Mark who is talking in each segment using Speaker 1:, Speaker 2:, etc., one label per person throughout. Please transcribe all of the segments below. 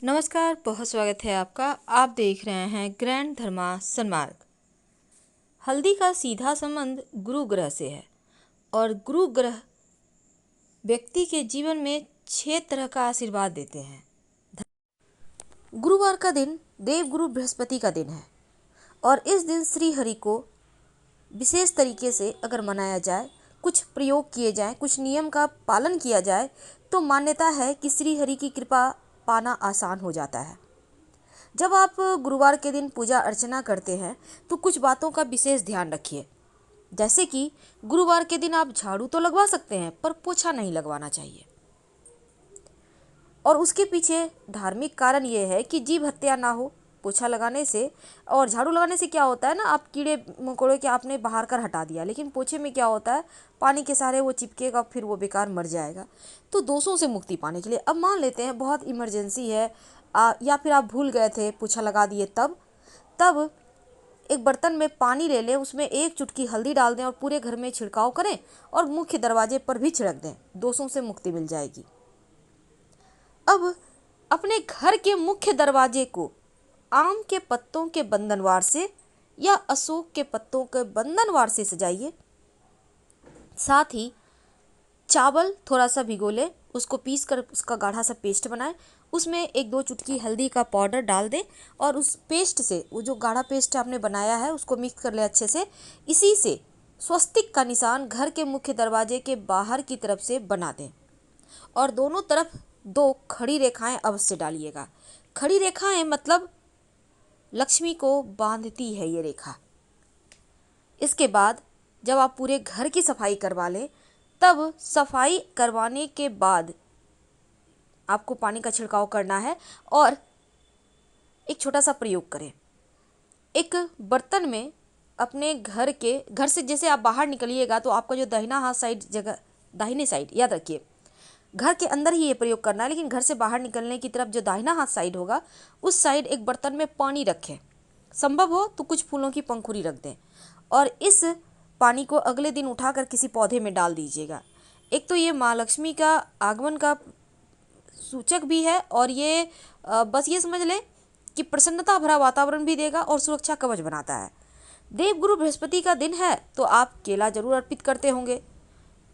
Speaker 1: नमस्कार, बहुत स्वागत है आपका। आप देख रहे हैं ग्रैंड धर्मा सन्मार्ग। हल्दी का सीधा संबंध गुरु ग्रह से है और गुरु ग्रह व्यक्ति के जीवन में 6 तरह का आशीर्वाद देते हैं। गुरुवार का दिन देवगुरु बृहस्पति का दिन है और इस दिन श्री हरि को विशेष तरीके से अगर मनाया जाए, कुछ प्रयोग किए जाएं, कुछ नियम का पालन किया जाए तो मान्यता है कि श्री हरि की कृपा पाना आसान हो जाता है। जब आप गुरुवार के दिन पूजा अर्चना करते हैं तो कुछ बातों का विशेष ध्यान रखिए। जैसे कि गुरुवार के दिन आप झाड़ू तो लगवा सकते हैं पर पोछा नहीं लगवाना चाहिए। और उसके पीछे धार्मिक कारण ये है कि जीव हत्या ना हो पोछा लगाने से। और झाड़ू लगाने से क्या होता है ना, आप कीड़े मकोड़े के आपने बाहर कर हटा दिया, लेकिन पोछे में क्या होता है, पानी के सहारे वो चिपकेगा, फिर वो बेकार मर जाएगा। तो दोषों से मुक्ति पाने के लिए अब मान लेते हैं बहुत इमरजेंसी है या फिर आप भूल गए थे, पोछा लगा दिए, तब एक बर्तन में पानी ले लें, उसमें 1 चुटकी हल्दी डाल दें और पूरे घर में छिड़काव करें और मुख्य दरवाजे पर भी छिड़क दें, दोषों से मुक्ति मिल जाएगी। अब अपने घर के मुख्य दरवाजे को आम के पत्तों के बंधनवार से या अशोक के पत्तों के बंधनवार से सजाइए। साथ ही चावल थोड़ा सा भिगो लें, उसको पीस कर उसका गाढ़ा सा पेस्ट बनाएं, उसमें 1-2 चुटकी हल्दी का पाउडर डाल दें और उस पेस्ट से, वो जो गाढ़ा पेस्ट आपने बनाया है उसको मिक्स कर लें अच्छे से। इसी से स्वस्तिक का निशान घर के मुख्य दरवाजे के बाहर की तरफ से बना दें और दोनों तरफ 2 खड़ी रेखाएं अवश्य डालिएगा। खड़ी रेखाएं मतलब लक्ष्मी को बांधती है ये रेखा। इसके बाद जब आप पूरे घर की सफाई करवा लें, तब सफाई करवाने के बाद आपको पानी का छिड़काव करना है और एक छोटा सा प्रयोग करें। एक बर्तन में अपने घर से जैसे आप बाहर निकलिएगा तो आपका जो दाहिना हाथ साइड जगह, दाहिने साइड, याद रखिए घर के अंदर ही ये प्रयोग करना है, लेकिन घर से बाहर निकलने की तरफ जो दाहिना हाथ साइड होगा उस साइड एक बर्तन में पानी रखें। संभव हो तो कुछ फूलों की पंखुड़ी रख दें और इस पानी को अगले दिन उठाकर किसी पौधे में डाल दीजिएगा। एक तो ये माँ लक्ष्मी का आगमन का सूचक भी है और ये बस ये समझ लें कि प्रसन्नता भरा वातावरण भी देगा और सुरक्षा कवच बनाता है। देवगुरु बृहस्पति का दिन है तो आप केला जरूर अर्पित करते होंगे।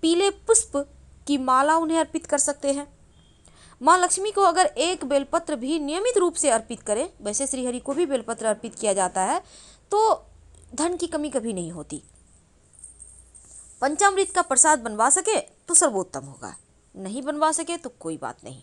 Speaker 1: पीले पुष्प की माला उन्हें अर्पित कर सकते हैं। माँ लक्ष्मी को अगर 1 बेलपत्र भी नियमित रूप से अर्पित करें, वैसे श्रीहरि को भी बेलपत्र अर्पित किया जाता है, तो धन की कमी कभी नहीं होती। पंचामृत का प्रसाद बनवा सके तो सर्वोत्तम होगा, नहीं बनवा सके तो कोई बात नहीं।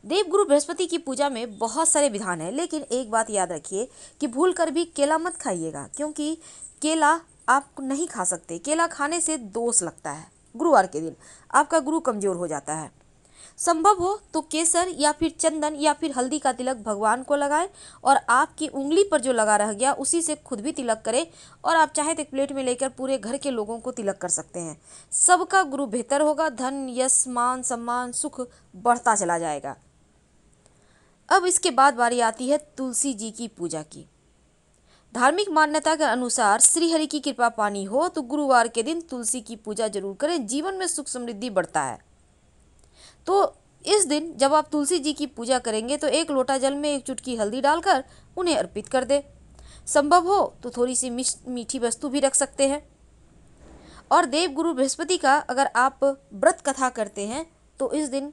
Speaker 1: देवगुरु बृहस्पति की पूजा में बहुत सारे विधान हैं, लेकिन एक बात याद रखिए कि भूल कर भी केला मत खाइएगा, क्योंकि केला आप नहीं खा सकते। केला खाने से दोष लगता है। गुरुवार के दिन आपका गुरु कमजोर हो जाता है। संभव हो तो केसर या फिर चंदन या फिर हल्दी का तिलक भगवान को लगाएं और आपकी उंगली पर जो लगा रह गया उसी से खुद भी तिलक करें और आप चाहे तो एक प्लेट में लेकर पूरे घर के लोगों को तिलक कर सकते हैं। सबका गुरु बेहतर होगा, धन यश मान सम्मान सुख बढ़ता चला जाएगा। अब इसके बाद बारी आती है तुलसी जी की पूजा की। धार्मिक मान्यता के अनुसार श्री हरि की कृपा पानी हो तो गुरुवार के दिन तुलसी की पूजा जरूर करें, जीवन में सुख समृद्धि बढ़ता है। तो इस दिन जब आप तुलसी जी की पूजा करेंगे तो 1 लोटा जल में 1 चुटकी हल्दी डालकर उन्हें अर्पित कर दें। संभव हो तो थोड़ी सी मीठी वस्तु भी रख सकते हैं। और देवगुरु बृहस्पति का अगर आप व्रत कथा करते हैं तो इस दिन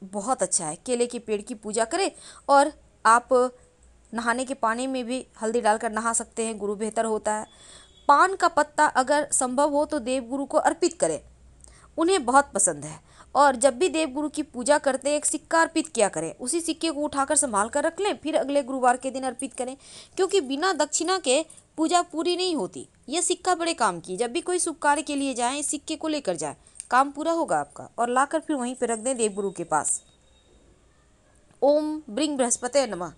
Speaker 1: बहुत अच्छा है। केले के पेड़ की पूजा करें और आप नहाने के पानी में भी हल्दी डालकर नहा सकते हैं, गुरु बेहतर होता है। पान का पत्ता अगर संभव हो तो देवगुरु को अर्पित करें, उन्हें बहुत पसंद है। और जब भी देवगुरु की पूजा करते हैं 1 सिक्का अर्पित किया करें, उसी सिक्के को उठाकर संभाल कर रख लें, फिर अगले गुरुवार के दिन अर्पित करें, क्योंकि बिना दक्षिणा के पूजा पूरी नहीं होती। यह सिक्का बड़े काम की, जब भी कोई शुभ कार्य के लिए जाएं इस सिक्के को लेकर जाएं, काम पूरा होगा आपका। और लाकर फिर वहीं पर रख दें देवगुरु के पास। ओम ब्रिंग बृहस्पते नमः,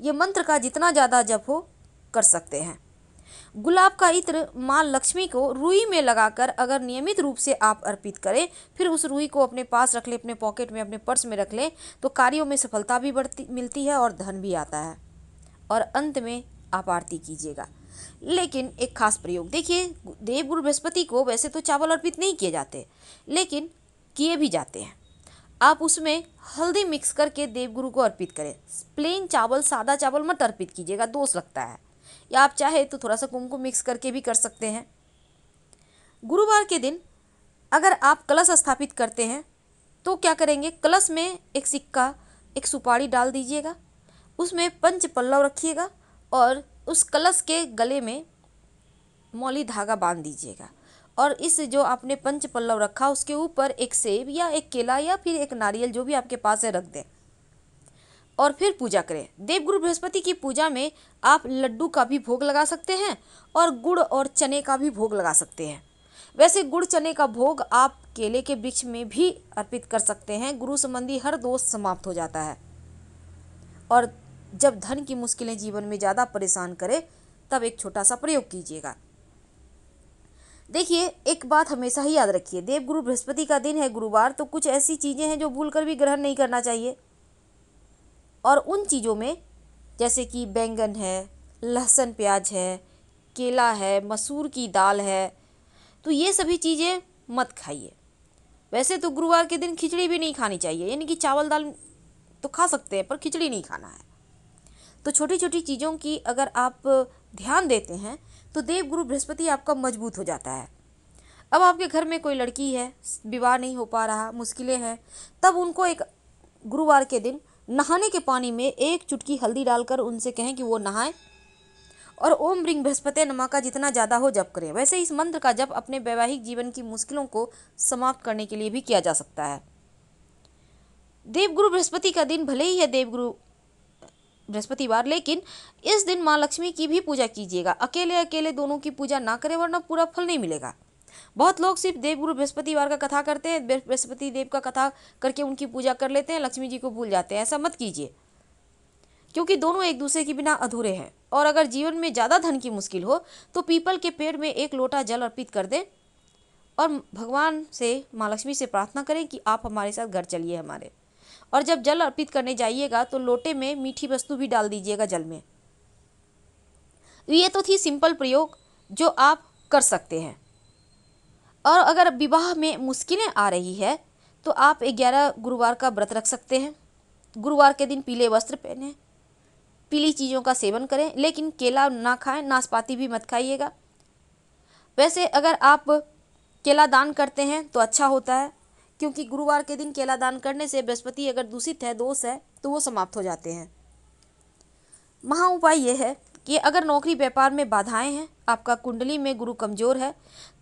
Speaker 1: ये मंत्र का जितना ज़्यादा जप हो कर सकते हैं। गुलाब का इत्र माँ लक्ष्मी को रुई में लगाकर अगर नियमित रूप से आप अर्पित करें, फिर उस रुई को अपने पास रख लें, अपने पॉकेट में, अपने पर्स में रख लें, तो कार्यों में सफलता भी मिलती है और धन भी आता है। और अंत में आप आरती कीजिएगा। लेकिन एक खास प्रयोग देखिए, देवगुरु बृहस्पति को वैसे तो चावल अर्पित नहीं किए जाते, लेकिन किए भी जाते हैं। आप उसमें हल्दी मिक्स करके देवगुरु को अर्पित करें। प्लेन चावल, सादा चावल मत अर्पित कीजिएगा, दोष लगता है। या आप चाहे तो थोड़ा सा कुमकुम मिक्स करके भी कर सकते हैं। गुरुवार के दिन अगर आप कलश स्थापित करते हैं तो क्या करेंगे, कलश में एक सिक्का, एक सुपारी डाल दीजिएगा, उसमें पंच पल्लव रखिएगा और उस कलश के गले में मौली धागा बांध दीजिएगा। और इस जो आपने पंच पल्लव रखा उसके ऊपर एक सेब या एक केला या फिर एक नारियल जो भी आपके पास है रख दें और फिर पूजा करें। देवगुरु बृहस्पति की पूजा में आप लड्डू का भी भोग लगा सकते हैं और गुड़ और चने का भी भोग लगा सकते हैं। वैसे गुड़ चने का भोग आप केले के वृक्ष में भी अर्पित कर सकते हैं। गुरु संबंधी हर दोष समाप्त हो जाता है। और जब धन की मुश्किलें जीवन में ज़्यादा परेशान करे तब एक छोटा सा प्रयोग कीजिएगा। देखिए, एक बात हमेशा ही याद रखिए, देवगुरु बृहस्पति का दिन है गुरुवार, तो कुछ ऐसी चीज़ें हैं जो भूलकर भी ग्रहण नहीं करना चाहिए। और उन चीज़ों में जैसे कि बैंगन है, लहसुन प्याज है, केला है, मसूर की दाल है, तो ये सभी चीज़ें मत खाइए। वैसे तो गुरुवार के दिन खिचड़ी भी नहीं खानी चाहिए, यानी कि चावल दाल तो खा सकते हैं पर खिचड़ी नहीं खाना है। तो छोटी छोटी चीज़ों की अगर आप ध्यान देते हैं तो देवगुरु बृहस्पति आपका मजबूत हो जाता है। अब आपके घर में कोई लड़की है, विवाह नहीं हो पा रहा, मुश्किलें हैं, तब उनको एक गुरुवार के दिन नहाने के पानी में एक चुटकी हल्दी डालकर उनसे कहें कि वो नहाएं और ओम ह्रीं बृहस्पते नमः का जितना ज़्यादा हो जप करें। वैसे इस मंत्र का जप अपने वैवाहिक जीवन की मुश्किलों को समाप्त करने के लिए भी किया जा सकता है। देवगुरु बृहस्पति का दिन भले ही है देवगुरु बृहस्पतिवार, लेकिन इस दिन माँ लक्ष्मी की भी पूजा कीजिएगा। अकेले अकेले दोनों की पूजा ना करें वरना पूरा फल नहीं मिलेगा। बहुत लोग सिर्फ देवगुरु बृहस्पतिवार का कथा करते हैं, बृहस्पति देव का कथा करके उनकी पूजा कर लेते हैं, लक्ष्मी जी को भूल जाते हैं। ऐसा मत कीजिए, क्योंकि दोनों एक दूसरे के बिना अधूरे हैं। और अगर जीवन में ज़्यादा धन की मुश्किल हो तो पीपल के पेड़ में एक लोटा जल अर्पित कर दें और भगवान से, माँ लक्ष्मी से प्रार्थना करें कि आप हमारे साथ घर चलिए हमारे। और जब जल अर्पित करने जाइएगा तो लोटे में मीठी वस्तु भी डाल दीजिएगा जल में। ये तो थी सिंपल प्रयोग जो आप कर सकते हैं। और अगर विवाह में मुश्किलें आ रही है तो आप 11 गुरुवार का व्रत रख सकते हैं। गुरुवार के दिन पीले वस्त्र पहनें, पीली चीज़ों का सेवन करें, लेकिन केला ना खाएं, नाशपाती भी मत खाइएगा। वैसे अगर आप केला दान करते हैं तो अच्छा होता है, क्योंकि गुरुवार के दिन केला दान करने से बृहस्पति अगर दूषित है, दोष है, तो वो समाप्त हो जाते हैं। महा उपाय ये है कि अगर नौकरी व्यापार में बाधाएं हैं, आपका कुंडली में गुरु कमजोर है,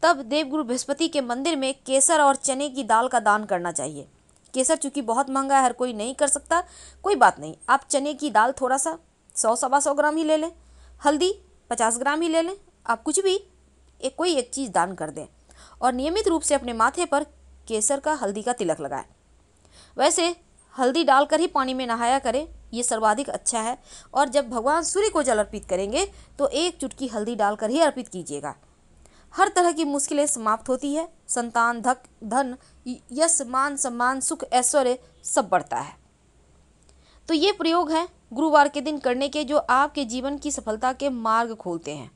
Speaker 1: तब देवगुरु बृहस्पति के मंदिर में केसर और चने की दाल का दान करना चाहिए। केसर चूँकि बहुत महंगा है, हर कोई नहीं कर सकता, कोई बात नहीं, आप चने की दाल थोड़ा सा 100-125 ग्राम ही ले लें, हल्दी 50 ग्राम ही ले लें, आप कुछ भी कोई एक चीज़ दान कर दें और नियमित रूप से अपने माथे पर केसर का, हल्दी का तिलक लगाएं। वैसे हल्दी डालकर ही पानी में नहाया करें, ये सर्वाधिक अच्छा है। और जब भगवान सूर्य को जल अर्पित करेंगे तो एक चुटकी हल्दी डालकर ही अर्पित कीजिएगा। हर तरह की मुश्किलें समाप्त होती है, संतान, धन, यश, मान, सम्मान, सुख, ऐश्वर्य सब बढ़ता है। तो ये प्रयोग है गुरुवार के दिन करने के, जो आपके जीवन की सफलता के मार्ग खोलते हैं।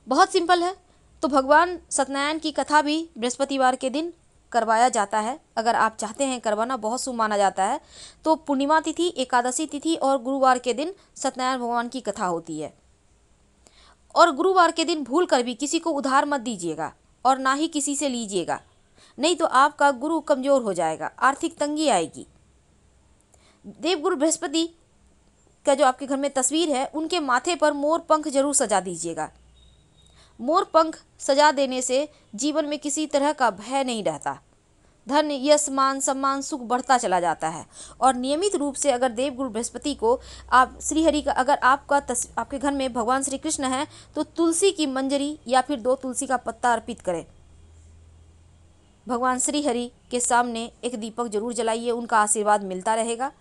Speaker 1: बहुत सिंपल है। तो भगवान सत्यनारायण की कथा भी बृहस्पतिवार के दिन करवाया जाता है। अगर आप चाहते हैं करवाना, बहुत शुभ माना जाता है। तो पूर्णिमा तिथि, एकादशी तिथि और गुरुवार के दिन सत्यनारायण भगवान की कथा होती है। और गुरुवार के दिन भूल कर भी किसी को उधार मत दीजिएगा और ना ही किसी से लीजिएगा, नहीं तो आपका गुरु कमजोर हो जाएगा, आर्थिक तंगी आएगी। देवगुरु बृहस्पति का जो आपके घर में तस्वीर है, उनके माथे पर मोर पंख जरूर सजा दीजिएगा। मोर पंख सजा देने से जीवन में किसी तरह का भय नहीं रहता, धन, यश, मान, सम्मान, सुख बढ़ता चला जाता है। और नियमित रूप से अगर देवगुरु बृहस्पति को आप श्रीहरि का, अगर आपके घर में भगवान श्री कृष्ण हैं तो तुलसी की मंजरी या फिर 2 तुलसी का पत्ता अर्पित करें। भगवान श्रीहरि के सामने एक दीपक जरूर जलाइए, उनका आशीर्वाद मिलता रहेगा।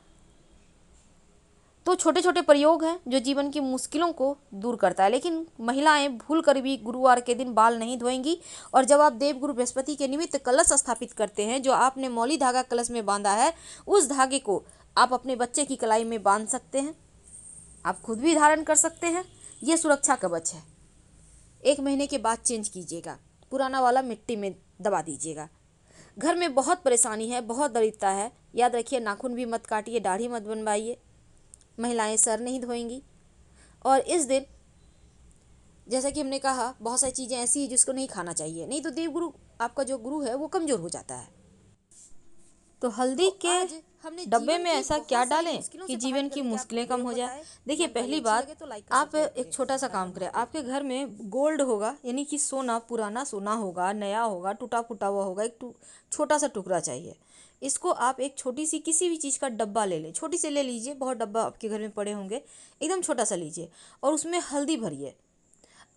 Speaker 1: तो छोटे छोटे प्रयोग हैं जो जीवन की मुश्किलों को दूर करता है। लेकिन महिलाएं भूल कर भी गुरुवार के दिन बाल नहीं धोएंगी। और जब आप देवगुरु बृहस्पति के निमित्त कलश स्थापित करते हैं, जो आपने मौली धागा कलश में बांधा है, उस धागे को आप अपने बच्चे की कलाई में बांध सकते हैं, आप खुद भी धारण कर सकते हैं। ये सुरक्षा कवच है। 1 महीने के बाद चेंज कीजिएगा, पुराना वाला मिट्टी में दबा दीजिएगा। घर में बहुत परेशानी है, बहुत दरिद्रता है, याद रखिए नाखून भी मत काटिए, दाढ़ी मत बनवाइए, महिलाएं सर नहीं धोएंगी। और इस दिन जैसा कि हमने कहा बहुत सारी चीज़ें ऐसी हैं जिसको नहीं खाना चाहिए, नहीं तो देवगुरु आपका जो गुरु है वो कमज़ोर हो जाता है। तो हल्दी के डब्बे में ऐसा क्या डालें कि जीवन की मुश्किलें कम हो जाए। देखिए पहली बात, आप एक छोटा सा काम करें। आपके घर में गोल्ड होगा, यानी कि सोना, पुराना सोना होगा, नया होगा, टूटा फूटा हुआ होगा, एक छोटा सा टुकड़ा चाहिए। इसको आप एक छोटी सी किसी भी चीज़ का डब्बा ले लें, छोटी से ले लीजिए, बहुत डब्बा आपके घर में पड़े होंगे, एकदम छोटा सा लीजिए और उसमें हल्दी भरिए।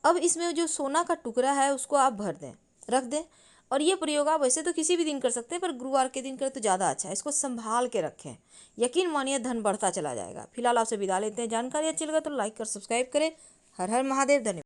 Speaker 1: अब इसमें जो सोना का टुकड़ा है उसको आप भर दें, रख दें। और ये प्रयोग आप वैसे तो किसी भी दिन कर सकते हैं, पर गुरुवार के दिन करें तो ज़्यादा अच्छा है। इसको संभाल के रखें, यकीन मानिए धन बढ़ता चला जाएगा। फिलहाल आपसे विदा लेते हैं। जानकारी अच्छी लगा तो लाइक कर सब्सक्राइब करें। हर हर महादेव। धन्यवाद।